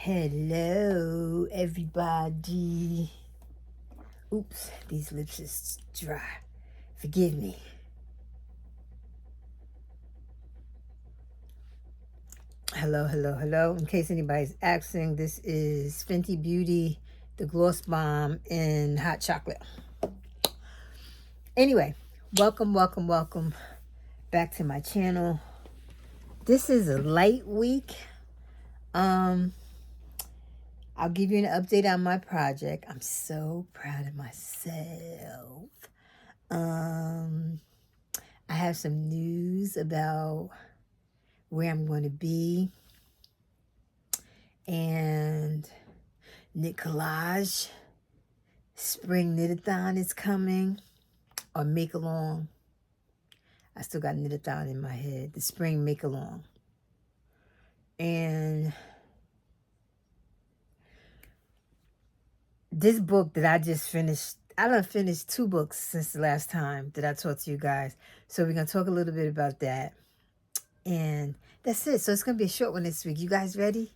Hello, everybody. Oops, these lips is dry. Forgive me. Hello, hello, hello. In case anybody's asking, this is Fenty Beauty, the Gloss Bomb in hot chocolate. Anyway, welcome back to my channel. This is a light week. I'll give you an update on my project. I'm so proud of myself. I have some news about where I'm going to be. And Collage Spring Knit-a-thon is coming. Or Make-along. I still got Knit-a-thon in my head. The Spring Make-along. And this book that I just finished, I done finished 2 books since the last time that I talked to you guys. So we're going to talk a little bit about that. And that's it. So it's going to be a short one this week. You guys ready?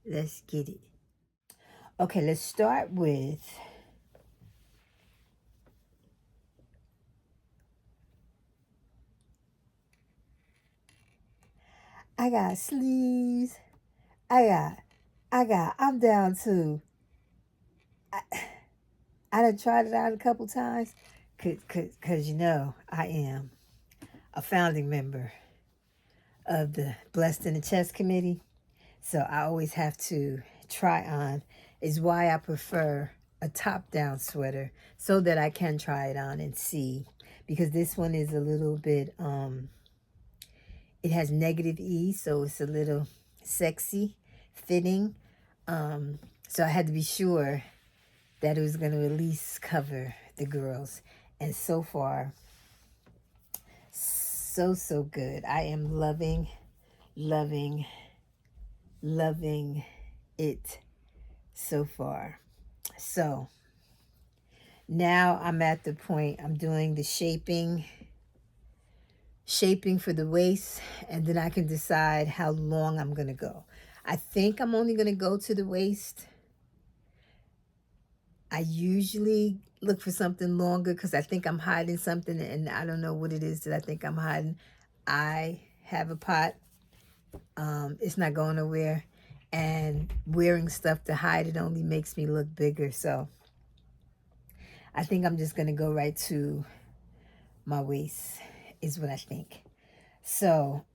Let's get it. Okay, let's start with I got sleeves. I'm down to, I done tried it out a couple times. Cause you know, I am a founding member of the Blessed in the Chest Committee. So I always have to try on. Is why I prefer a top-down sweater so that I can try it on and see. Because this one is a little bit, it has negative E, so it's a little sexy, fitting. So I had to be sure that it was going to at least cover the girls. And so far, so good. I am loving it so far. So now I'm at the point I'm doing the shaping for the waist, and then I can decide how long I'm going to go. I think I'm only going to go to the waist. I usually look for something longer because I think I'm hiding something, and I don't know what it is that I think I'm hiding. I have a pot. It's not going nowhere, and wearing stuff to hide it only makes me look bigger. So I think I'm just going to go right to my waist is what I think. So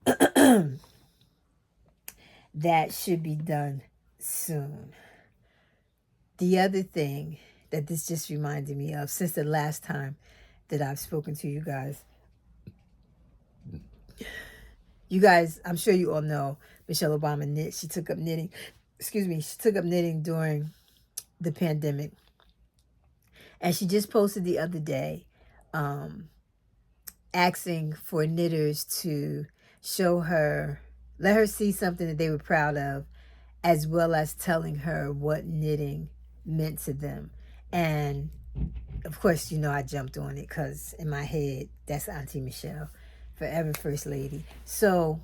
that should be done soon. The other thing that this just reminded me of since the last time that I've spoken to you guys. You guys, I'm sure you all know Michelle Obama knit. She took up knitting. Excuse me. She took up knitting during the pandemic. And she just posted the other day asking for knitters to show her, let her see something that they were proud of, as well as telling her what knitting meant to them. And of course, you know, I jumped on it because in my head, that's Auntie Michelle, forever First Lady. So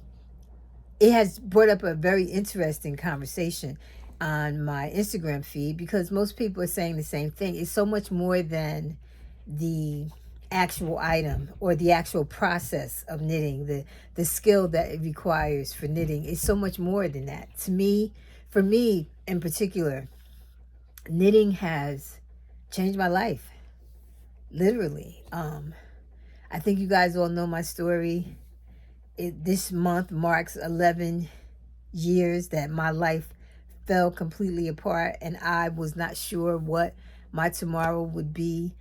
it has brought up a very interesting conversation on my Instagram feed because most people are saying the same thing. It's so much more than the actual item or the actual process of knitting, the skill that it requires for knitting is so much more than that. To me, for me in particular, knitting has changed my life, literally. I think you guys all know my story. This month marks 11 years that my life fell completely apart, and I was not sure what my tomorrow would be.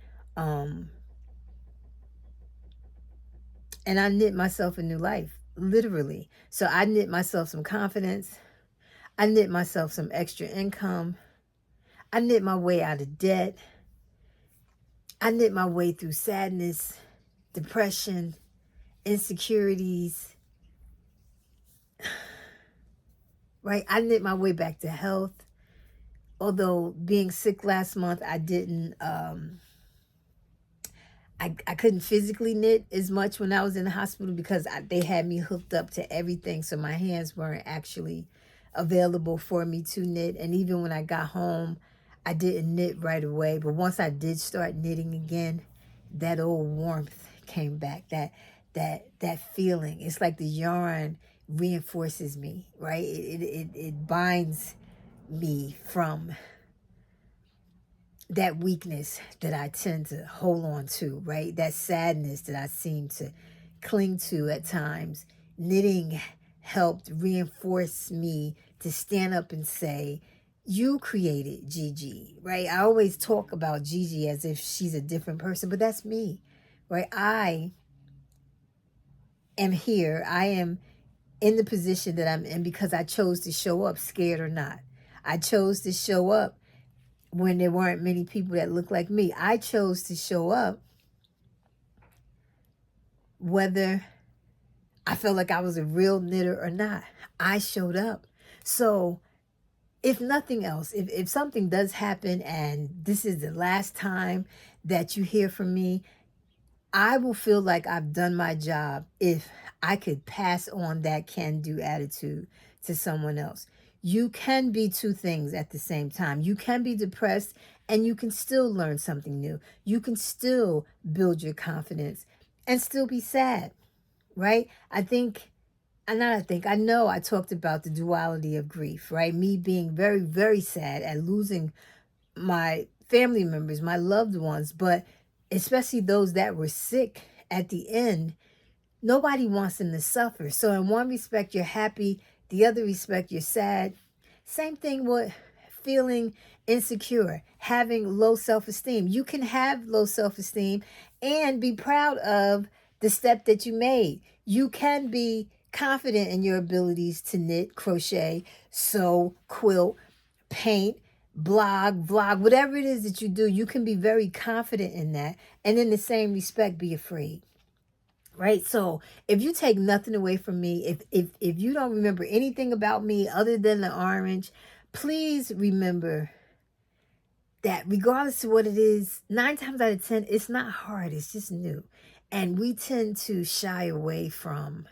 And I knit myself a new life, literally. So I knit myself some confidence. I knit myself some extra income. I knit my way out of debt. I knit my way through sadness, depression, insecurities. Right? I knit my way back to health. Although being sick last month, I didn't... I couldn't physically knit as much when I was in the hospital because they had me hooked up to everything. So my hands weren't actually available for me to knit. And even when I got home, I didn't knit right away. But once I did start knitting again, that old warmth came back. That feeling. It's like the yarn reinforces me, right? It binds me from that weakness that I tend to hold on to, right? That sadness that I seem to cling to at times. Knitting helped reinforce me to stand up and say, you created Gigi, right? I always talk about Gigi as if she's a different person, but that's me, right? I am here. I am in the position that I'm in because I chose to show up, scared or not. I chose to show up when there weren't many people that looked like me. I chose to show up whether I felt like I was a real knitter or not. I showed up. So if nothing else, if something does happen and this is the last time that you hear from me, I will feel like I've done my job if I could pass on that can-do attitude to someone else. You can be two things at the same time. You can be depressed and you can still learn something new. You can still build your confidence and still be sad, right? I know I talked about the duality of grief, right? Me being very, very sad at losing my family members, my loved ones, but especially those that were sick at the end. Nobody wants them to suffer. So in one respect, you're happy. The other respect, you're sad. Same thing with feeling insecure, having low self-esteem. You can have low self-esteem and be proud of the step that you made. You can be confident in your abilities to knit, crochet, sew, quilt, paint, blog, vlog, whatever it is that you do. You can be very confident in that. And in the same respect, be afraid. Right? So if you take nothing away from me, if you don't remember anything about me other than the orange, please remember that regardless of what it is, 9 times out of 10, it's not hard. It's just new. And we tend to shy away from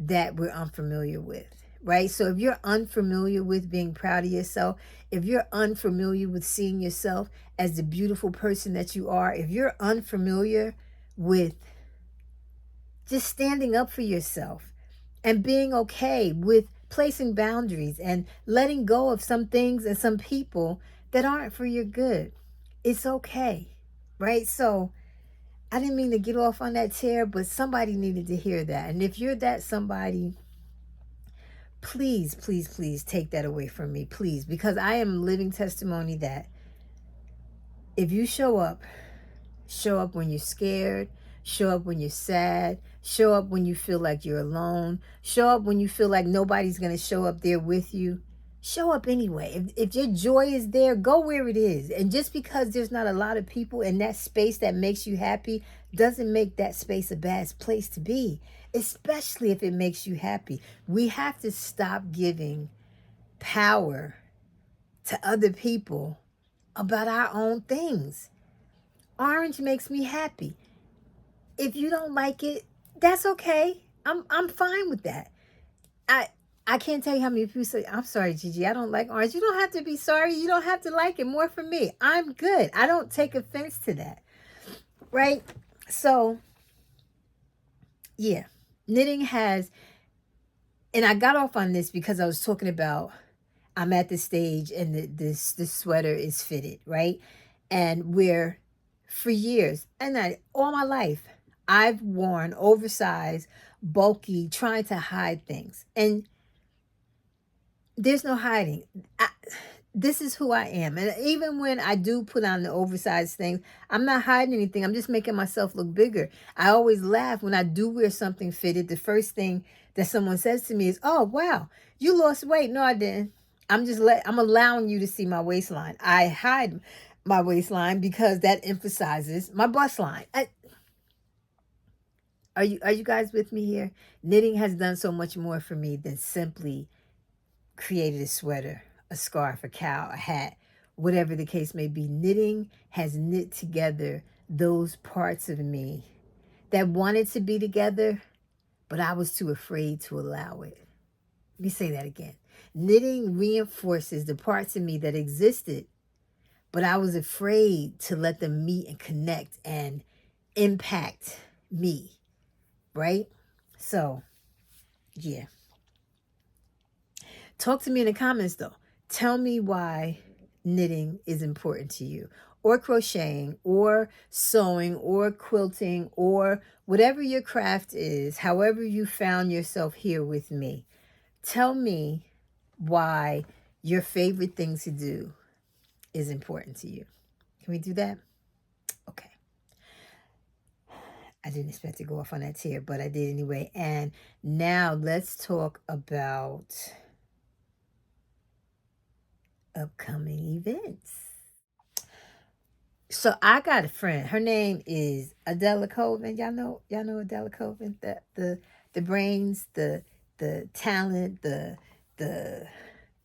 that we're unfamiliar with, right? So if you're unfamiliar with being proud of yourself, if you're unfamiliar with seeing yourself as the beautiful person that you are, if you're unfamiliar with just standing up for yourself and being okay with placing boundaries and letting go of some things and some people that aren't for your good. It's okay, right? So I didn't mean to get off on that tear, but somebody needed to hear that. And if you're that somebody, please, please, please take that away from me, please, because I am living testimony that if you show up when you're scared, show up when you're sad, show up when you feel like you're alone, show up when you feel like nobody's going to show up there with you. Show up anyway. If your joy is there, go where it is. And just because there's not a lot of people in that space that makes you happy doesn't make that space a bad place to be, especially if it makes you happy. We have to stop giving power to other people about our own things. Orange makes me happy. If you don't like it, that's okay. I'm fine with that. I can't tell you how many people say, I'm sorry, Gigi, I don't like orange. You don't have to be sorry. You don't have to like it. More for me. I'm good. I don't take offense to that. Right? So, yeah. Knitting has, and I got off on this because I was talking about I'm at the stage and this sweater is fitted, right? And we're, for years, and all my life, I've worn oversized, bulky, trying to hide things. And there's no hiding. This is who I am. And even when I do put on the oversized things, I'm not hiding anything. I'm just making myself look bigger. I always laugh when I do wear something fitted. The first thing that someone says to me is, oh, wow, you lost weight. No, I didn't. I'm allowing you to see my waistline. I hide my waistline because that emphasizes my bust line. Are you guys with me here? Knitting has done so much more for me than simply created a sweater, a scarf, a cowl, a hat, whatever the case may be. Knitting has knit together those parts of me that wanted to be together, but I was too afraid to allow it. Let me say that again. Knitting reinforces the parts of me that existed, but I was afraid to let them meet and connect and impact me, right? So, yeah. Talk to me in the comments though. Tell me why knitting is important to you, or crocheting, or sewing, or quilting, or whatever your craft is, however you found yourself here with me. Tell me why your favorite thing to do is important to you. Can we do that? Okay. I didn't expect to go off on that tear, but I did anyway. And now let's talk about upcoming events. So I got a friend. Her name is Adela Colvin. Y'all know Adela Colvin. The brains, the talent, the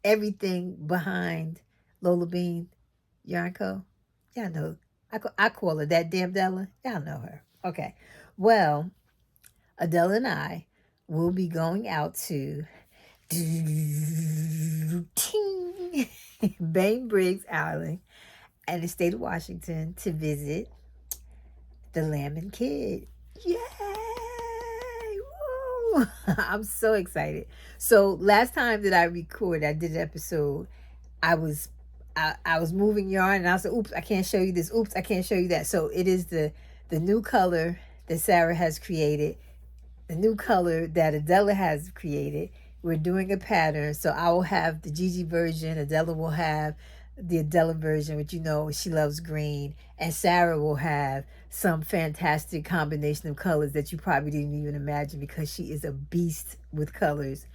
everything behind Lola Bean Yarnco. Y'all know. I call her that damn Della. Y'all know her. Okay. Well, Adela and I will be going out to Bainbridge Island and the state of Washington to visit the Lamb and Kid. Yay! Woo! I'm so excited. So last time that I recorded, I did an episode. I was moving yarn and I said, oops, I can't show you this. Oops, I can't show you that. So it is the new color that Sarah has created, the new color that Adela has created. We're doing a pattern. So I will have the Gigi version. Adela will have the Adela version, which you know she loves green. And Sarah will have some fantastic combination of colors that you probably didn't even imagine because she is a beast with colors.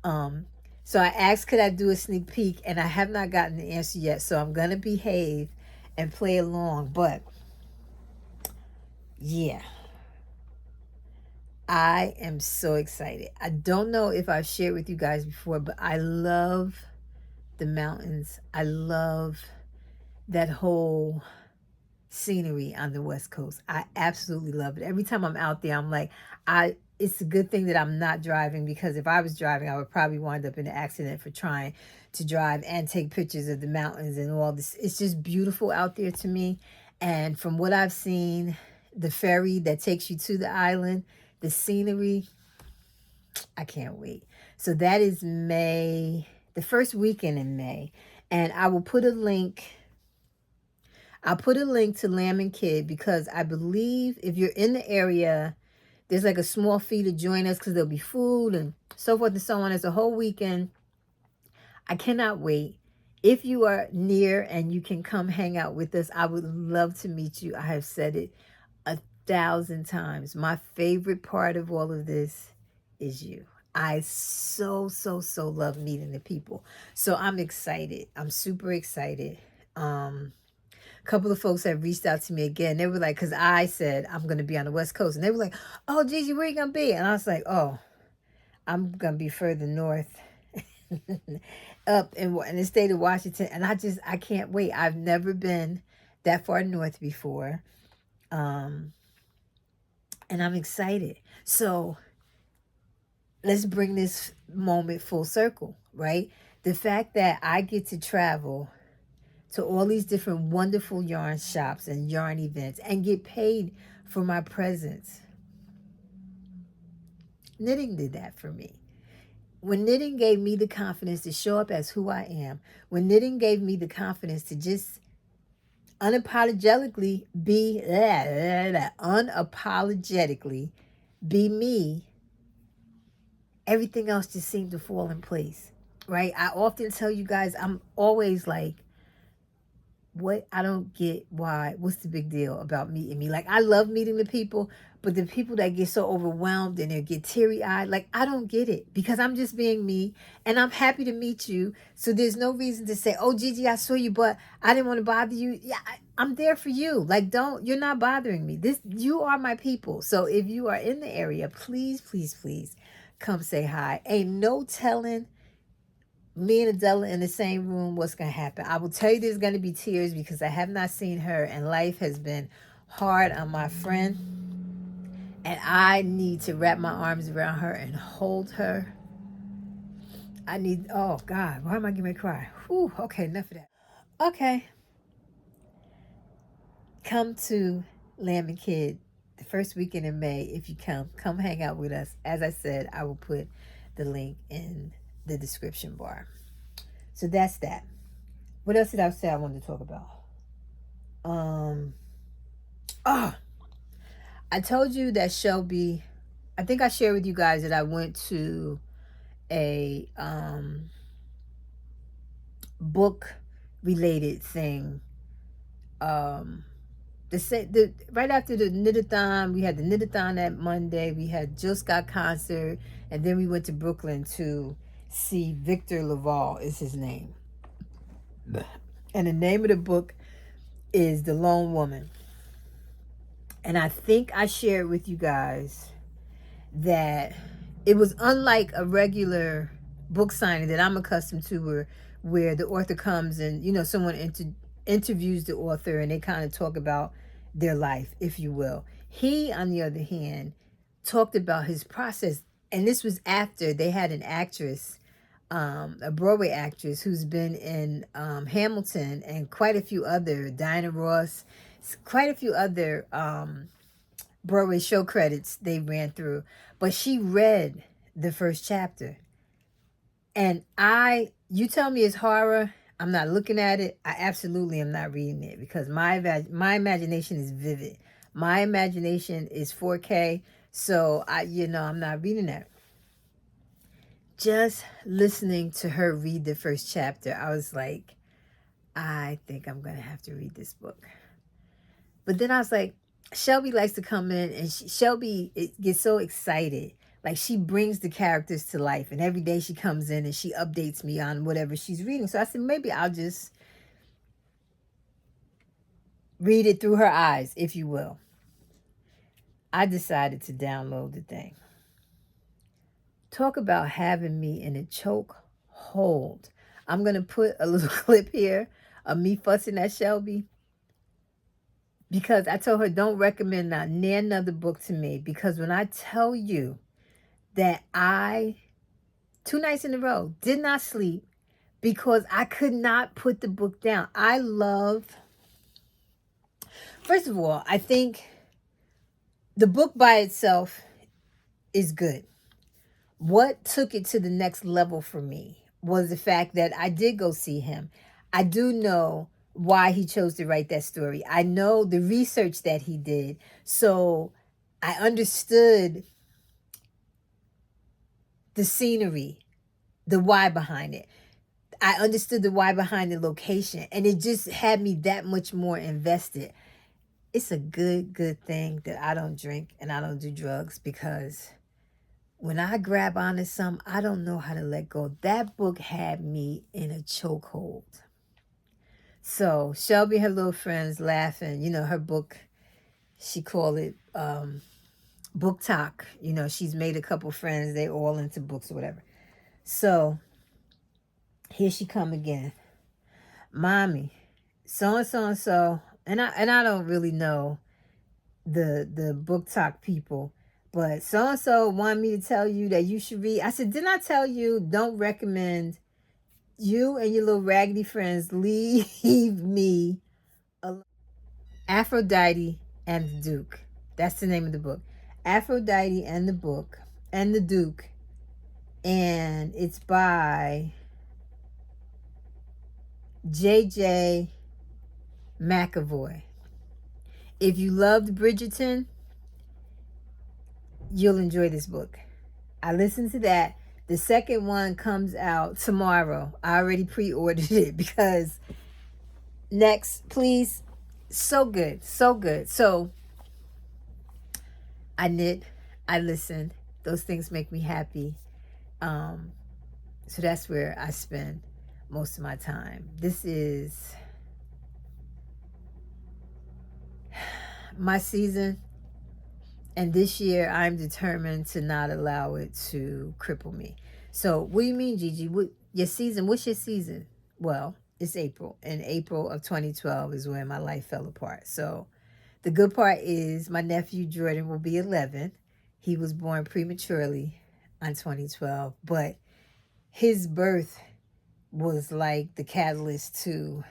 So I asked, could I do a sneak peek? And I have not gotten the answer yet. So I'm going to behave and play along. But yeah, I am so excited. I don't know if I've shared with you guys before, but I love the mountains. I love that whole scenery on the West Coast. I absolutely love it. Every time I'm out there, I'm like, it's a good thing that I'm not driving, because if I was driving, I would probably wind up in an accident for trying to drive and take pictures of the mountains and all this. It's just beautiful out there to me. And from what I've seen, the ferry that takes you to the island, the scenery, I can't wait. So that is May, the first weekend in May. And I will put a link. I'll put a link to Lamb and Kid, because I believe if you're in the area, there's like a small fee to join us, because there'll be food and so forth and so on. It's a whole weekend. I cannot wait. If you are near and you can come hang out with us, I would love to meet you. I have said it 1,000 times. My favorite part of all of this is you. I so love meeting the people. So I'm excited. I'm super excited. A couple of folks have reached out to me again. They were like, because I said I'm going to be on the West Coast. And they were like, oh, Gigi, where are you going to be? And I was like, oh, I'm going to be further north up in the state of Washington. And I can't wait. I've never been that far north before. And I'm excited. So let's bring this moment full circle, right? The fact that I get to travel to all these different wonderful yarn shops and yarn events and get paid for my presence. Knitting did that for me. When knitting gave me the confidence to show up as who I am, when knitting gave me the confidence to just unapologetically be me, everything else just seemed to fall in place, right? I often tell you guys, I'm always like, what? I don't get why. What's the big deal about meeting me? Like, I love meeting the people, but the people that get so overwhelmed and they get teary-eyed, like, I don't get it, because I'm just being me and I'm happy to meet you. So there's no reason to say, oh, Gigi, I saw you, but I didn't want to bother you. Yeah, I'm there for you. Like, you're not bothering me. You are my people. So if you are in the area, please come say hi. Ain't no telling me and Adela in the same room, what's going to happen. I will tell you there's going to be tears, because I have not seen her and life has been hard on my friend. And I need to wrap my arms around her and hold her. I need, oh God, why am I getting me cry? Whew, okay, enough of that. Okay, come to Lamb and Kid the first weekend in May. If you come hang out with us. As I said, I will put the link in the description bar. So that's that. What else did I say I wanted to talk about? Um, oh, I told you that Shelby, I think I shared with you guys that I went to a book related thing. The right after the knitathon, we had the knitathon that Monday. We had Jill Scott concert, and then we went to Brooklyn to see Victor Laval is his name, and the name of the book is The Lone Woman. And I think I shared with you guys that it was unlike a regular book signing that I'm accustomed to, where the author comes and someone interviews the author and they kind of talk about their life, if you will. He, on the other hand, talked about his process, and this was after they had an actress, a Broadway actress who's been in Hamilton and quite a few other, Diana Ross, quite a few other Broadway show credits they ran through, but she read the first chapter. And you tell me it's horror, I'm not looking at it. I absolutely am not reading it because my imagination is vivid. My imagination is 4K, so I'm not reading that. Just listening to her read the first chapter, I was like, I think I'm going to have to read this book. But then I was like, Shelby likes to come in and Shelby gets so excited. Like she brings the characters to life, and every day she comes in and she updates me on whatever she's reading. So I said, maybe I'll just read it through her eyes, if you will. I decided to download the thing. Talk about having me in a choke hold. I'm going to put a little clip here of me fussing at Shelby, because I told her don't recommend not near another book to me, because when I tell you that I 2 nights in a row did not sleep because I could not put the book down. First of all, I think the book by itself is good. What took it to the next level for me was the fact that I did go see him. I do know why he chose to write that story. I know the research that he did. So I understood the scenery, the why behind it. I understood the why behind the location, and it just had me that much more invested. It's a good thing that I don't drink and I don't do drugs, because when I grab onto something, I don't know how to let go. That book had me in a chokehold. So Shelby and her little friends laughing, her book, she called it book talk. She's made a couple friends. They all into books or whatever. So here she come again. Mommy, so and so and so, and I don't really know the book talk people, but so and so wanted me to tell you that you should read. I said, didn't I tell you don't recommend you and your little raggedy friends leave me alone? Aphrodite and the Duke. That's the name of the book. Aphrodite and the book and the Duke, and it's by J.J. McAvoy. If you loved Bridgerton, you'll enjoy this book. I listened to that. The second one comes out tomorrow. I already pre-ordered it because next, please. So good. So good. So I knit. I listen. Those things make me happy. So that's where I spend most of my time. This is my season. And this year, I'm determined to not allow it to cripple me. So what do you mean, Gigi? Your season? What's your season? Well, it's April. And April of 2012 is when my life fell apart. So the good part is my nephew Jordan will be 11. He was born prematurely on 2012. But his birth was like the catalyst to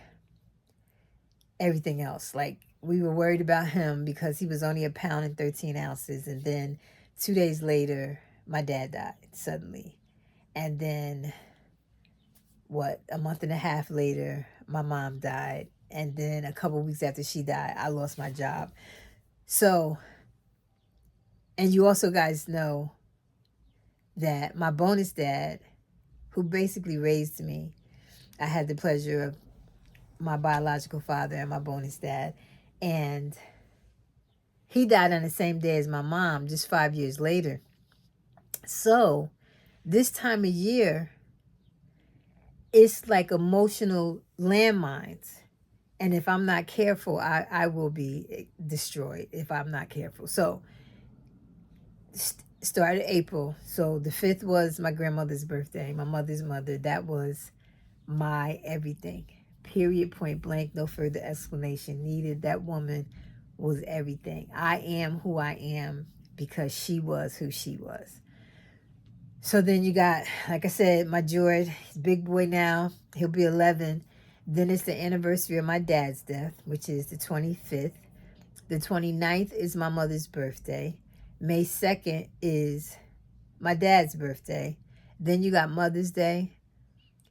everything else. Like, we were worried about him because he was only 1 pound and 13 ounces. And then 2 days later, my dad died suddenly. And then, a month and a half later, my mom died. And then a couple weeks after she died, I lost my job. So, and you also guys know that my bonus dad, who basically raised me, I had the pleasure of my biological father and my bonus dad, and he died on the same day as my mom, just 5 years later. So this time of year, it's like emotional landmines. And if I'm not careful, I will be destroyed if I'm not careful. So started April. So the 5th was my grandmother's birthday, my mother's mother. That was my everything. Period, point blank, no further explanation needed. That woman was everything. I am who I am because she was who she was. So then you got, like I said, my George, he's a big boy now. He'll be 11. Then it's the anniversary of my dad's death, which is the 25th. The 29th is my mother's birthday. May 2nd is my dad's birthday. Then you got Mother's Day.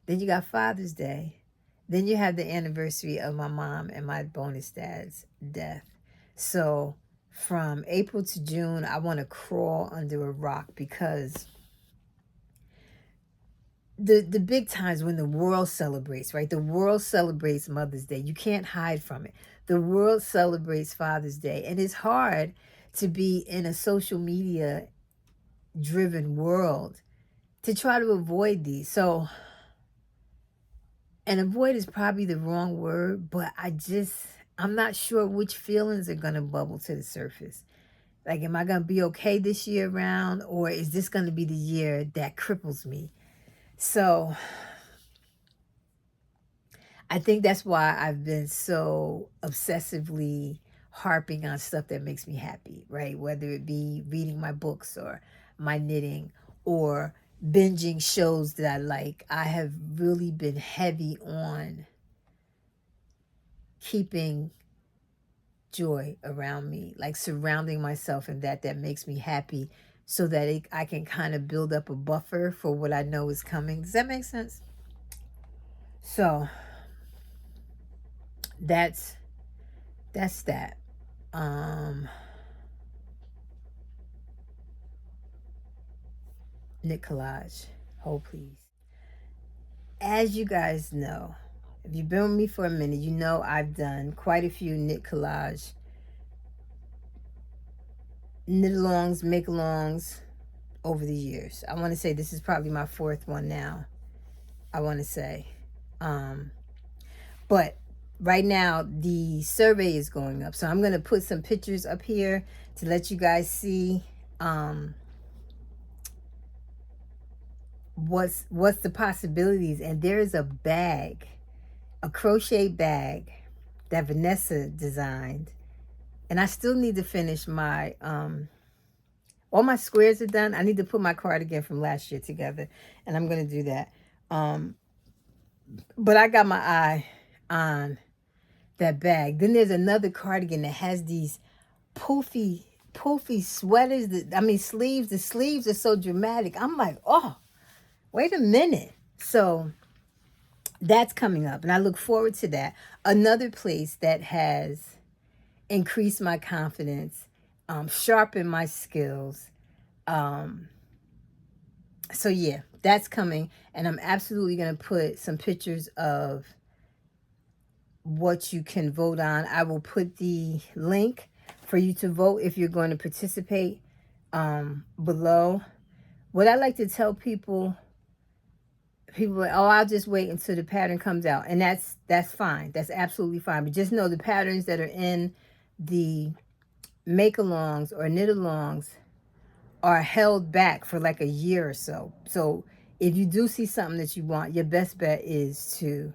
Then you got Father's Day. Then you have the anniversary of my mom and my bonus dad's death. So from April to June, I want to crawl under a rock because the big times when the world celebrates, right? The world celebrates Mother's Day. You can't hide from it. The world celebrates Father's Day. And it's hard to be in a social media driven world to try to avoid these. So, and avoid is probably the wrong word, but I'm not sure which feelings are going to bubble to the surface. Like, am I going to be okay this year around, or is this going to be the year that cripples me? So I think that's why I've been so obsessively harping on stuff that makes me happy, right? Whether it be reading my books or my knitting or binging shows that I like. I have really been heavy on keeping joy around me, like surrounding myself in that makes me happy, so that I can kind of build up a buffer for what I know is coming. Does that make sense? So that's that. Knit Collage. Hold please. As you guys know, if you've been with me for a minute, you know I've done quite a few Knit Collage knit-alongs, make-alongs over the years. I want to say this is probably my 4th one now. I want to say. But right now the survey is going up. So I'm going to put some pictures up here to let you guys see what's the possibilities. And there is a bag, a crochet bag that Vanessa designed. And I still need to finish my all my squares are done. I need to put my cardigan from last year together, and I'm going to do that. But I got my eye on that bag. Then there's another cardigan that has these poofy sweaters. Sleeves. The sleeves are so dramatic. I'm like, oh, wait a minute. So that's coming up, and I look forward to that. Another place that has increased my confidence, sharpened my skills. So yeah, that's coming, and I'm absolutely going to put some pictures of what you can vote on. I will put the link for you to vote if you're going to participate below. What I like to tell people are, oh, I'll just wait until the pattern comes out, and that's fine. That's absolutely fine. But just know the patterns that are in the make-alongs or knit-alongs are held back for like a year or so. So if you do see something that you want, your best bet is to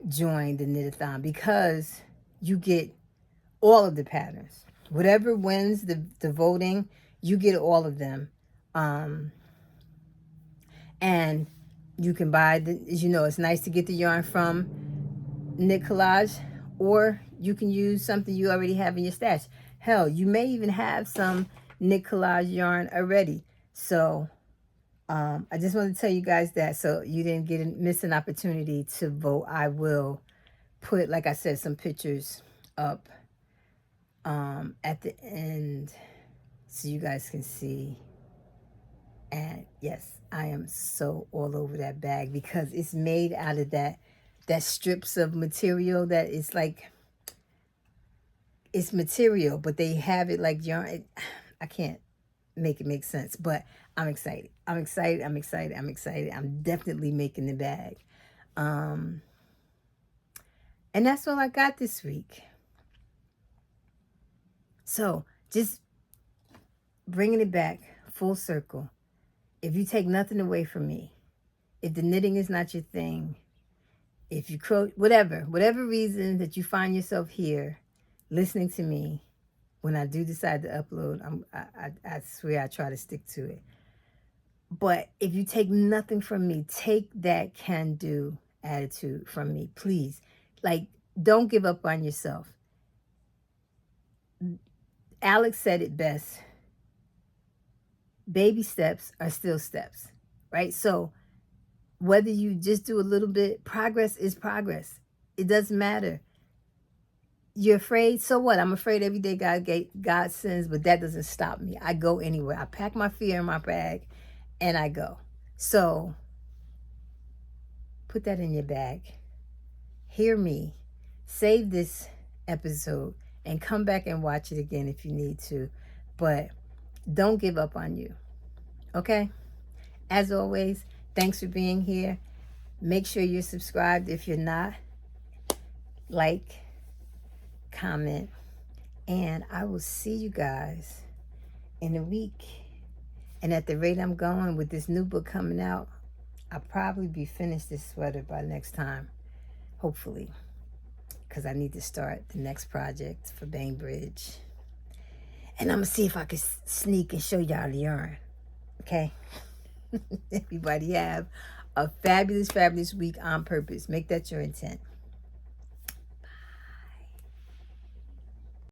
join the knit-a-thon, because you get all of the patterns. Whatever wins the voting, you get all of them. And You can buy as you know, it's nice to get the yarn from Knit Collage, or you can use something you already have in your stash. Hell, you may even have some Knit Collage yarn already. So I just wanted to tell you guys that so you didn't miss an opportunity to vote. I will put, like I said, some pictures up at the end so you guys can see. And yes, I am so all over that bag because it's made out of that strips of material that is like, it's material, but they have it like yarn. I can't make it make sense, but I'm excited. I'm excited. I'm excited. I'm excited. I'm definitely making the bag. And that's all I got this week. So just bringing it back full circle. If you take nothing away from me, if the knitting is not your thing, if you whatever reason that you find yourself here listening to me, when I do decide to upload, I swear I try to stick to it. But if you take nothing from me, take that can-do attitude from me, please. Like, don't give up on yourself. Alex said it best. Baby steps are still steps, right? So whether you just do a little bit, progress is progress. It doesn't matter. You're afraid, so what? I'm afraid every day God sends, but that doesn't stop me. I go anywhere. I pack my fear in my bag and I go. So put that in your bag. Hear me. Save this episode and come back and watch it again if you need to. But don't give up on you. Okay? As always, thanks for being here. Make sure you're subscribed if you're not. Like, comment, and I will see you guys in a week. And at the rate I'm going with this new book coming out, I'll probably be finished this sweater by next time, hopefully, because I need to start the next project for Bainbridge. And I'm going to see if I can sneak and show y'all the yarn. Okay? Everybody have a fabulous, fabulous week on purpose. Make that your intent.